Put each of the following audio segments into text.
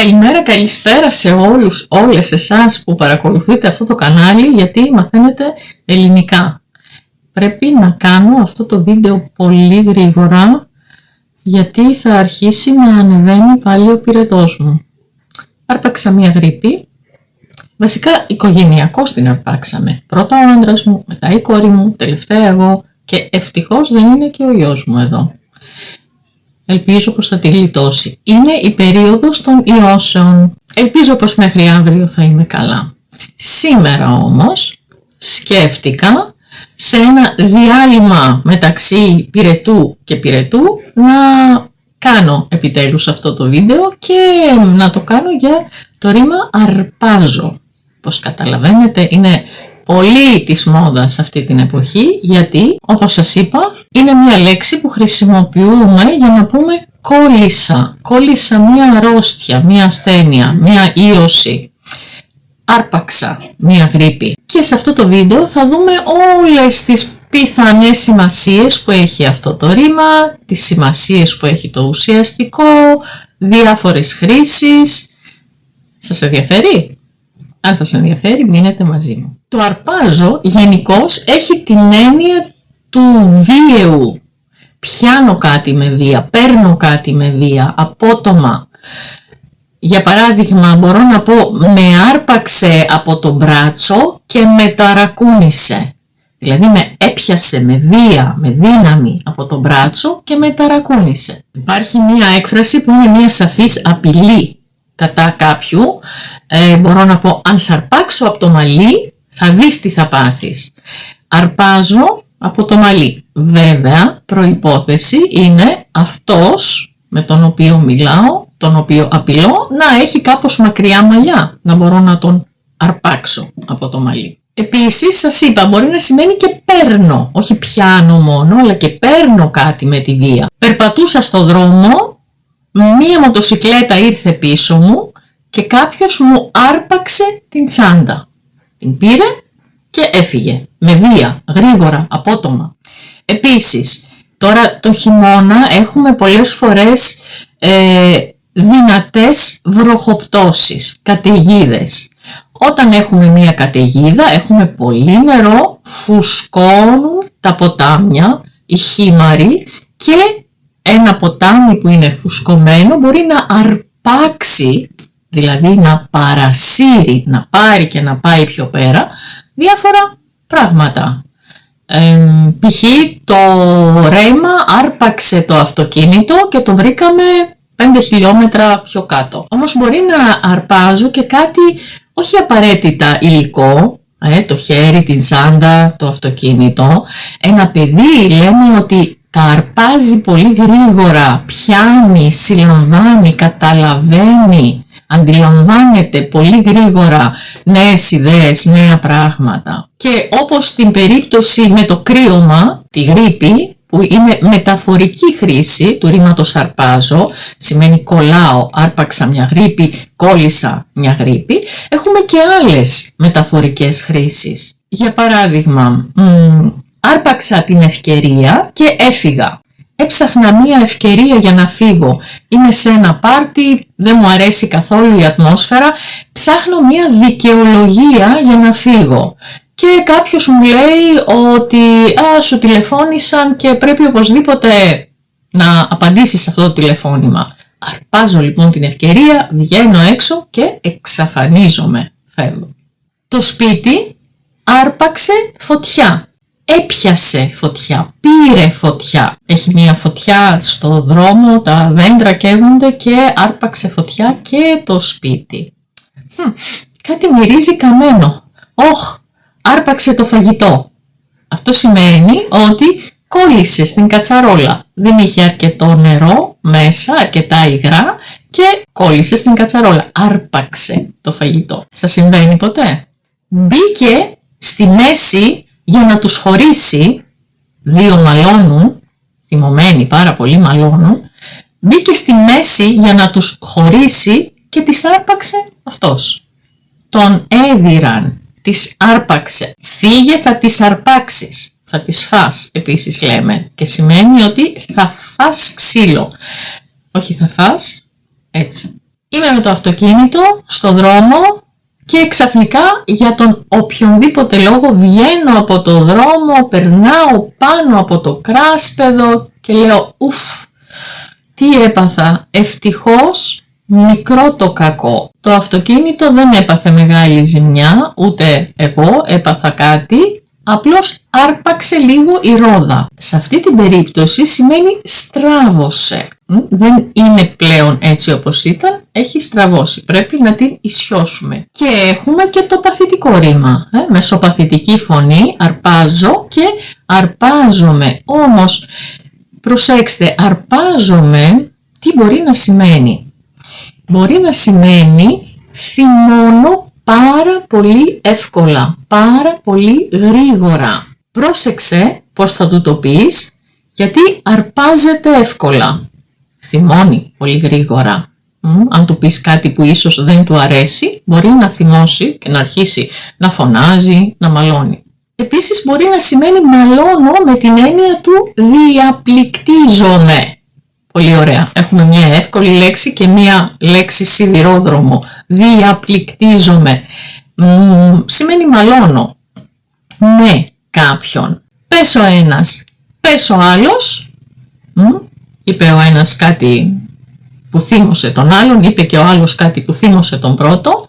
Καλημέρα, καλησπέρα σε όλες εσάς που παρακολουθείτε αυτό το κανάλι, γιατί μαθαίνετε ελληνικά. Πρέπει να κάνω αυτό το βίντεο πολύ γρήγορα, γιατί θα αρχίσει να ανεβαίνει πάλι ο πυρετός μου. Άρπαξα μία γρίπη, βασικά οικογενειακώς την αρπάξαμε. Πρώτα ο άντρας μου, μετά η κόρη μου, τελευταία εγώ και ευτυχώς δεν είναι και ο γιος μου εδώ. Ελπίζω πως θα τη γλιτώσει. Είναι η περίοδος των ιώσεων. Ελπίζω πως μέχρι αύριο θα είμαι καλά. Σήμερα όμως σκέφτηκα σε ένα διάλειμμα μεταξύ πυρετού και πυρετού να κάνω επιτέλους αυτό το βίντεο και να το κάνω για το ρήμα αρπάζω. Πως καταλαβαίνετε είναι πολύ της μόδας αυτή την εποχή, γιατί όπως σας είπα είναι μια λέξη που χρησιμοποιούμε για να πούμε κόλλησα. Κόλλησα μια αρρώστια, μια ασθένεια, μια ίωση. Άρπαξα μια γρίπη. Και σε αυτό το βίντεο θα δούμε όλες τις πιθανές σημασίες που έχει αυτό το ρήμα, τις σημασίες που έχει το ουσιαστικό, διάφορες χρήσεις. Σας ενδιαφέρει? Αν σας ενδιαφέρει, μείνετε μαζί μου. Το αρπάζω γενικώς έχει την έννοια του βίαιου. Πιάνω κάτι με βία, παίρνω κάτι με βία, απότομα. Για παράδειγμα, μπορώ να πω με άρπαξε από το μπράτσο και με ταρακούνησε. Δηλαδή με έπιασε με βία, με δύναμη από το μπράτσο και με ταρακούνησε. Υπάρχει μία έκφραση που είναι μία σαφής απειλή κατά κάποιου. Μπορώ να πω αν σ' αρπάξω από το μαλλί θα δεις τι θα πάθεις. Αρπάζω από το μαλλί. Βέβαια προϋπόθεση είναι αυτός με τον οποίο μιλάω, τον οποίο απειλώ, να έχει κάπως μακριά μαλλιά, να μπορώ να τον αρπάξω από το μαλλί. Επίσης σας είπα μπορεί να σημαίνει και παίρνω, όχι πιάνω μόνο, αλλά και παίρνω κάτι με τη βία. Περπατούσα στο δρόμο, μία μοτοσικλέτα ήρθε πίσω μου και κάποιος μου άρπαξε την τσάντα. Την πήρε και έφυγε. Με βία, γρήγορα, απότομα. Επίσης, τώρα το χειμώνα έχουμε πολλές φορές δυνατές βροχοπτώσεις, καταιγίδες. Όταν έχουμε μία καταιγίδα, έχουμε πολύ νερό, φουσκώνουν τα ποτάμια, οι χήμαροι και ένα ποτάμι που είναι φουσκωμένο μπορεί να αρπάξει, δηλαδή να παρασύρει, να πάρει και να πάει πιο πέρα, διάφορα πράγματα. Π.χ. το ρέμα άρπαξε το αυτοκίνητο και το βρήκαμε 5 χιλιόμετρα πιο κάτω. Όμως μπορεί να αρπάζω και κάτι όχι απαραίτητα υλικό, το χέρι, την τσάντα, το αυτοκίνητο. Ένα παιδί λέμε ότι τα αρπάζει πολύ γρήγορα, πιάνει, συλλαμβάνει, καταλαβαίνει, αντιλαμβάνεται πολύ γρήγορα νέες ιδέες, νέα πράγματα. Και όπως στην περίπτωση με το κρύωμα, τη γρίπη, που είναι μεταφορική χρήση του ρήματος αρπάζω, σημαίνει κολλάω, άρπαξα μια γρίπη, κόλλησα μια γρίπη, έχουμε και άλλες μεταφορικές χρήσεις. Για παράδειγμα, άρπαξα την ευκαιρία και έφυγα. Έψαχνα μία ευκαιρία για να φύγω. Είμαι σε ένα πάρτι, δεν μου αρέσει καθόλου η ατμόσφαιρα, ψάχνω μία δικαιολογία για να φύγω. Και κάποιος μου λέει ότι σου τηλεφώνησαν και πρέπει οπωσδήποτε να απαντήσεις σε αυτό το τηλεφώνημα. Αρπάζω λοιπόν την ευκαιρία, βγαίνω έξω και εξαφανίζομαι, φεύγω. Το σπίτι άρπαξε φωτιά. Έπιασε φωτιά, πήρε φωτιά. Έχει μια φωτιά στο δρόμο, τα δέντρα καίγονται και άρπαξε φωτιά και το σπίτι. Κάτι μυρίζει καμένο. Άρπαξε το φαγητό. Αυτό σημαίνει ότι κόλλησε στην κατσαρόλα. Δεν είχε αρκετό νερό μέσα, αρκετά υγρά και κόλλησε στην κατσαρόλα. Άρπαξε το φαγητό. Σας συμβαίνει ποτέ? Μπήκε στη μέση για να τους χωρίσει, δύο μαλώνουν, θυμωμένοι πάρα πολύ μαλώνουν, μπήκε στη μέση για να τους χωρίσει και τις άρπαξε αυτός. Τον έδιραν, τις άρπαξε. Φύγε, θα τις αρπάξεις, θα τις φας επίσης λέμε και σημαίνει ότι θα φας ξύλο. Όχι θα φας, έτσι. Είμαι με το αυτοκίνητο στο δρόμο και ξαφνικά για τον οποιονδήποτε λόγο βγαίνω από το δρόμο, περνάω πάνω από το κράσπεδο και λέω ουφ, τι έπαθα, ευτυχώς μικρό το κακό. Το αυτοκίνητο δεν έπαθε μεγάλη ζημιά, ούτε εγώ έπαθα κάτι, απλώς άρπαξε λίγο η ρόδα. Σε αυτή την περίπτωση σημαίνει στράβωσε. Δεν είναι πλέον έτσι όπως ήταν, έχει στραβώσει. Πρέπει να την ισιώσουμε. Και έχουμε και το παθητικό ρήμα. Μεσοπαθητική φωνή, αρπάζω και αρπάζομαι. Όμως, προσέξτε, αρπάζομαι τι μπορεί να σημαίνει. Μπορεί να σημαίνει θυμώνω πάρα πολύ εύκολα, πάρα πολύ γρήγορα. Πρόσεξε πώς θα του το πεις, γιατί αρπάζεται εύκολα. Θυμώνει πολύ γρήγορα. Αν του πεις κάτι που ίσως δεν του αρέσει, μπορεί να θυμώσει και να αρχίσει να φωνάζει, να μαλώνει. Επίσης μπορεί να σημαίνει μαλώνω με την έννοια του διαπληκτίζομαι. Πολύ ωραία. Έχουμε μια εύκολη λέξη και μια λέξη σιδηρόδρομο. Διαπληκτίζομαι. Σημαίνει μαλώνω με κάποιον. Πες ο ένας, πες ο άλλος. Είπε ο ένας κάτι που θύμωσε τον άλλον, είπε και ο άλλος κάτι που θύμωσε τον πρώτο.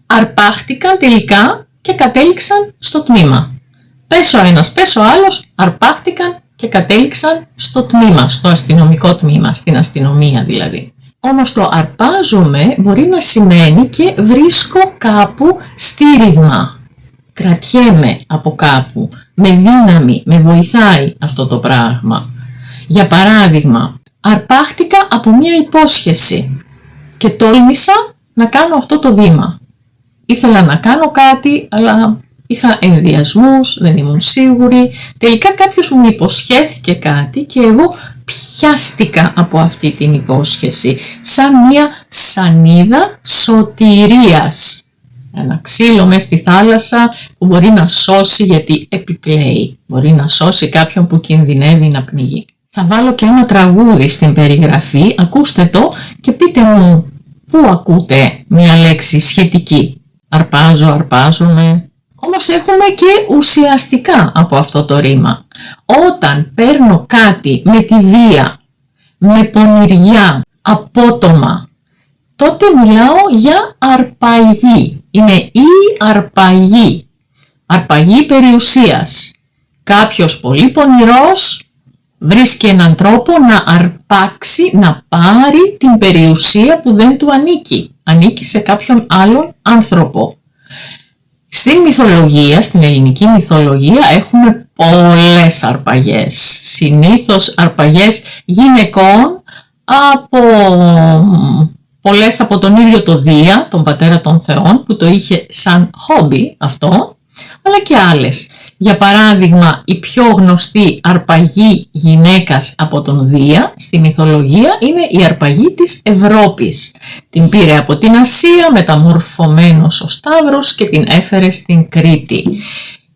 Αρπάχτηκαν τελικά και κατέληξαν στο τμήμα. Πες ο ένας, πες ο άλλος, αρπάχτηκαν και κατέληξαν στο τμήμα, στο αστυνομικό τμήμα, στην αστυνομία δηλαδή. Όμως το αρπάζομαι μπορεί να σημαίνει και βρίσκω κάπου στήριγμα. Κρατιέμαι από κάπου, με δύναμη, με βοηθάει αυτό το πράγμα. Για παράδειγμα, αρπάχτηκα από μία υπόσχεση και τόλμησα να κάνω αυτό το βήμα. Ήθελα να κάνω κάτι, αλλά είχα ενδιασμούς, δεν ήμουν σίγουρη. Τελικά κάποιος μου υποσχέθηκε κάτι και εγώ πιάστηκα από αυτή την υπόσχεση. Σαν μία σανίδα σωτηρίας. Ένα ξύλο μες στη θάλασσα που μπορεί να σώσει γιατί επιπλέει. Μπορεί να σώσει κάποιον που κινδυνεύει να πνιγεί. Θα βάλω και ένα τραγούδι στην περιγραφή, ακούστε το και πείτε μου πού ακούτε μία λέξη σχετική. Αρπάζω, αρπάζομαι. Όμως έχουμε και ουσιαστικά από αυτό το ρήμα. Όταν παίρνω κάτι με τη βία, με πονηριά, απότομα, τότε μιλάω για αρπαγή. Είναι η αρπαγή. Αρπαγή περιουσίας. Κάποιος πολύ πονηρός βρίσκει έναν τρόπο να αρπάξει, να πάρει την περιουσία που δεν του ανήκει. Ανήκει σε κάποιον άλλον άνθρωπο. Στην μυθολογία, στην ελληνική μυθολογία έχουμε πολλές αρπαγές. Συνήθως αρπαγές γυναικών πολλές από τον ίδιο το Δία, τον πατέρα των θεών, που το είχε σαν χόμπι αυτό, αλλά και άλλες. Για παράδειγμα, η πιο γνωστή αρπαγή γυναίκας από τον Δία στη μυθολογία είναι η αρπαγή της Ευρώπης. Την πήρε από την Ασία, μεταμορφωμένος ο Σταύρος και την έφερε στην Κρήτη.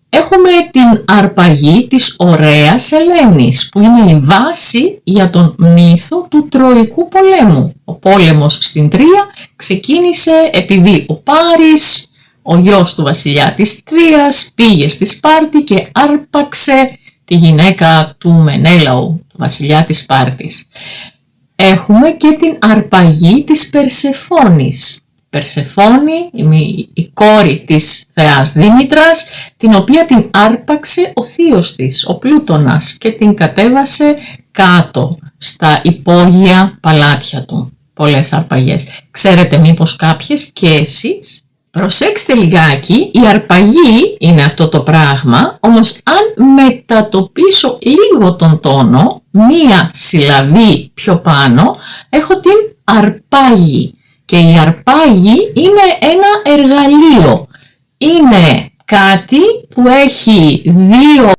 Έχουμε την αρπαγή της ωραίας Ελένης, που είναι η βάση για τον μύθο του Τροϊκού πολέμου. Ο πόλεμος στην Τρία ξεκίνησε επειδή ο Πάρης, ο γιος του βασιλιά της Τρίας, πήγε στη Σπάρτη και άρπαξε τη γυναίκα του Μενέλαου, του βασιλιά της Σπάρτης. Έχουμε και την αρπαγή της Περσεφόνης. Περσεφόνη, η κόρη της θεάς Δήμητρας, την οποία την άρπαξε ο θείος της, ο Πλούτονας, και την κατέβασε κάτω στα υπόγεια παλάτια του. Πολλές αρπαγές. Ξέρετε μήπως κάποιες και εσείς? Προσέξτε λιγάκι, η αρπαγή είναι αυτό το πράγμα, όμως αν μετατοπίσω λίγο τον τόνο, μία συλλαβή πιο πάνω, έχω την αρπάγη. Και η αρπάγη είναι ένα εργαλείο. Είναι κάτι που έχει δύο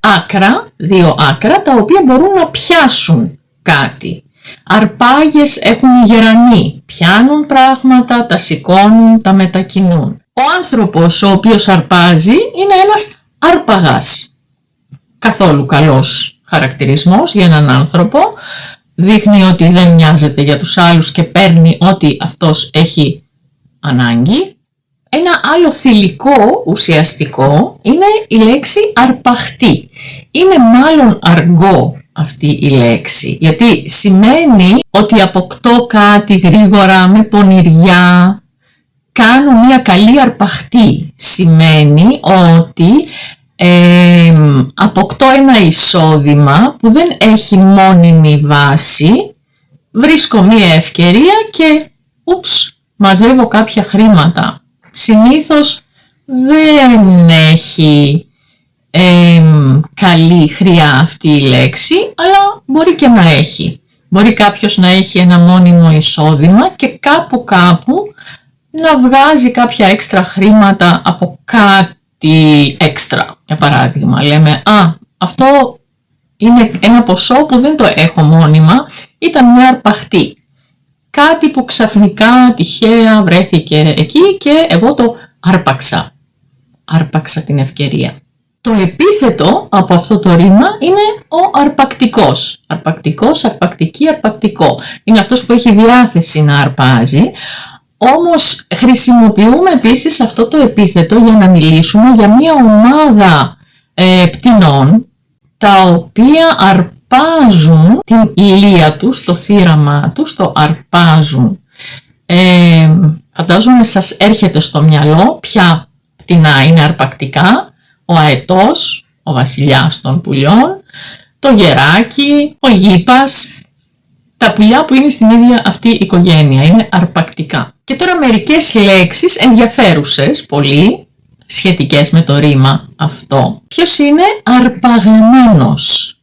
άκρα τα οποία μπορούν να πιάσουν κάτι. Αρπάγες έχουν οι γερανοί, πιάνουν πράγματα, τα σηκώνουν, τα μετακινούν. Ο άνθρωπος ο οποίος αρπάζει είναι ένας άρπαγας. Καθόλου καλός χαρακτηρισμός για έναν άνθρωπο. δείχνει ότι δεν νοιάζεται για τους άλλους και παίρνει ό,τι αυτός έχει ανάγκη. Ένα άλλο θηλυκό ουσιαστικό είναι η λέξη αρπαχτή. Είναι μάλλον αργό αυτή η λέξη, γιατί σημαίνει ότι αποκτώ κάτι γρήγορα, με πονηριά, κάνω μια καλή αρπαχτή. Σημαίνει ότι αποκτώ ένα εισόδημα που δεν έχει μόνιμη βάση, βρίσκω μια ευκαιρία και μαζεύω κάποια χρήματα. Συνήθως δεν έχει καλή χρειά αυτή η λέξη, αλλά μπορεί και να έχει. Μπορεί κάποιος να έχει ένα μόνιμο εισόδημα και κάπου να βγάζει κάποια έξτρα χρήματα από κάτι έξτρα. Για παράδειγμα, λέμε αυτό είναι ένα ποσό που δεν το έχω μόνιμα, ήταν μια αρπαχτή. Κάτι που ξαφνικά τυχαία βρέθηκε εκεί και εγώ το άρπαξα. Άρπαξα την ευκαιρία. Το επίθετο από αυτό το ρήμα είναι ο αρπακτικός. Αρπακτικός, αρπακτική, αρπακτικό. Είναι αυτός που έχει διάθεση να αρπάζει. Όμως χρησιμοποιούμε επίσης αυτό το επίθετο για να μιλήσουμε για μια ομάδα πτηνών τα οποία αρπάζουν την ηλία τους, το θύραμά τους, το αρπάζουν. Φαντάζομαι σας έρχεται στο μυαλό ποια πτηνά είναι αρπακτικά: ο αετός, ο βασιλιάς των πουλιών, το γεράκι, ο γήπας. Τα πουλιά που είναι στην ίδια αυτή η οικογένεια είναι αρπακτικά. Και τώρα μερικές λέξεις ενδιαφέρουσες πολύ, σχετικές με το ρήμα αυτό. Ποιος είναι αρπαγμένος?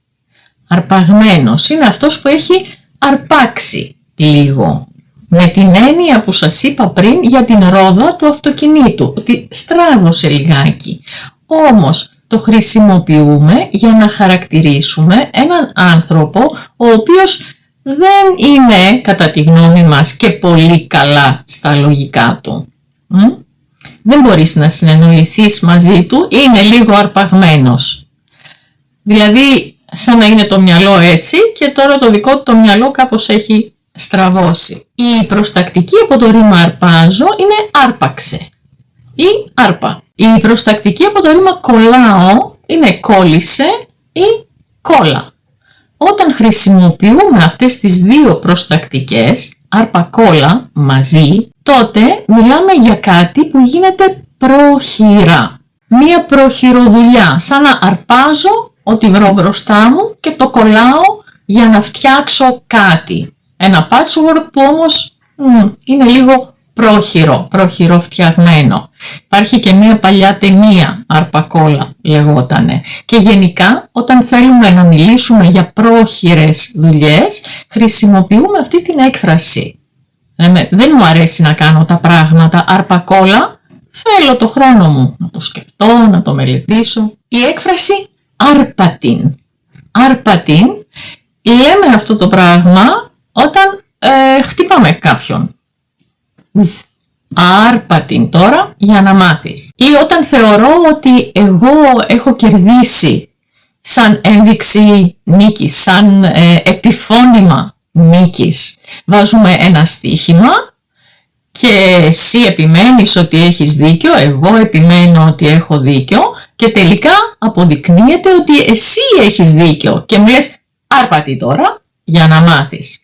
Αρπαγμένος είναι αυτός που έχει αρπάξει λίγο. Με την έννοια που σας είπα πριν για την ρόδα του αυτοκινήτου, ότι στράβωσε λιγάκι. Όμως το χρησιμοποιούμε για να χαρακτηρίσουμε έναν άνθρωπο ο οποίος δεν είναι, κατά τη γνώμη μας, και πολύ καλά στα λογικά του. Δεν μπορείς να συνεννοηθείς μαζί του, είναι λίγο αρπαγμένος. Δηλαδή, σαν να είναι το μυαλό έτσι και τώρα το δικό του το μυαλό κάπως έχει στραβώσει. Η προστακτική από το ρήμα αρπάζω είναι άρπαξε ή άρπα. Η προστακτική από το ρήμα κολλάω είναι κόλλησε ή κόλλα. Όταν χρησιμοποιούμε αυτές τις δύο προστακτικές, άρπα-κόλλα, μαζί, τότε μιλάμε για κάτι που γίνεται πρόχειρα. Μία πρόχειροδουλειά, σαν να αρπάζω ό,τι βρω μπροστά μου και το κολλάω για να φτιάξω κάτι. Ένα patchwork που όμως είναι λίγο πρόχειρο φτιαγμένο. Υπάρχει και μία παλιά ταινία, αρπακόλα λεγότανε. Και γενικά όταν θέλουμε να μιλήσουμε για πρόχειρες δουλειές, χρησιμοποιούμε αυτή την έκφραση. Λέμε, δεν μου αρέσει να κάνω τα πράγματα αρπακόλα, θέλω το χρόνο μου να το σκεφτώ, να το μελετήσω. Η έκφραση άρπατην. Άρπατην, λέμε αυτό το πράγμα όταν χτυπάμε κάποιον. Άρπατην τώρα για να μάθεις. Ή όταν θεωρώ ότι εγώ έχω κερδίσει σαν ένδειξη νίκης, σαν επιφώνημα νίκης. Βάζουμε ένα στοίχημα και εσύ επιμένεις ότι έχεις δίκιο, εγώ επιμένω ότι έχω δίκιο και τελικά αποδεικνύεται ότι εσύ έχεις δίκιο και μου λες άρπατη τώρα για να μάθεις.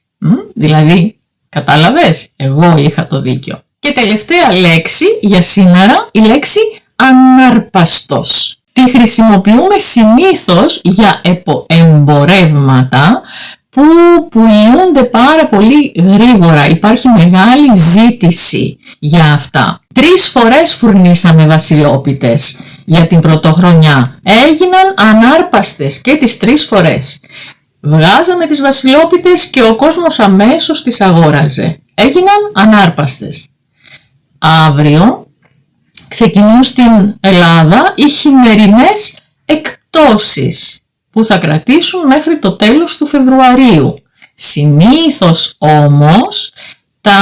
Δηλαδή, κατάλαβες, εγώ είχα το δίκιο. Και τελευταία λέξη για σήμερα, η λέξη ανάρπαστος. Τη χρησιμοποιούμε συνήθως για εμπορεύματα που πουλούνται πάρα πολύ γρήγορα. Υπάρχει μεγάλη ζήτηση για αυτά. 3 φορές φουρνίσαμε βασιλόπιτες για την πρωτοχρονιά. Έγιναν ανάρπαστες και τις 3 φορές. Βγάζαμε τις βασιλόπιτες και ο κόσμος αμέσως τις αγόραζε. Έγιναν ανάρπαστες. Αύριο ξεκινούν στην Ελλάδα οι χειμερινές εκπτώσεις που θα κρατήσουν μέχρι το τέλος του Φεβρουαρίου. Συνήθως όμως τα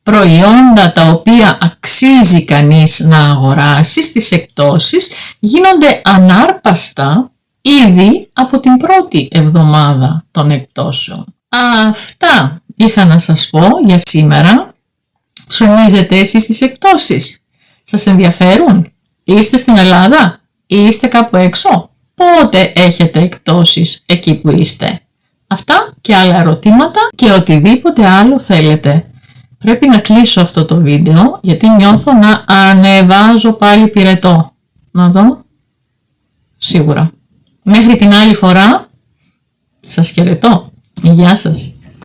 προϊόντα τα οποία αξίζει κανείς να αγοράσει στις εκπτώσεις γίνονται ανάρπαστα ήδη από την πρώτη εβδομάδα των εκπτώσεων. Αυτά είχα να σας πω για σήμερα. Ψωνίζετε εσείς τις εκπτώσεις? Σας ενδιαφέρουν? Είστε στην Ελλάδα? Είστε κάπου έξω? Πότε έχετε εκπτώσεις εκεί που είστε? Αυτά και άλλα ερωτήματα και οτιδήποτε άλλο θέλετε. Πρέπει να κλείσω αυτό το βίντεο γιατί νιώθω να ανεβάζω πάλι πυρετό. Να δω. Σίγουρα. Μέχρι την άλλη φορά σας χαιρετώ. Γεια σας.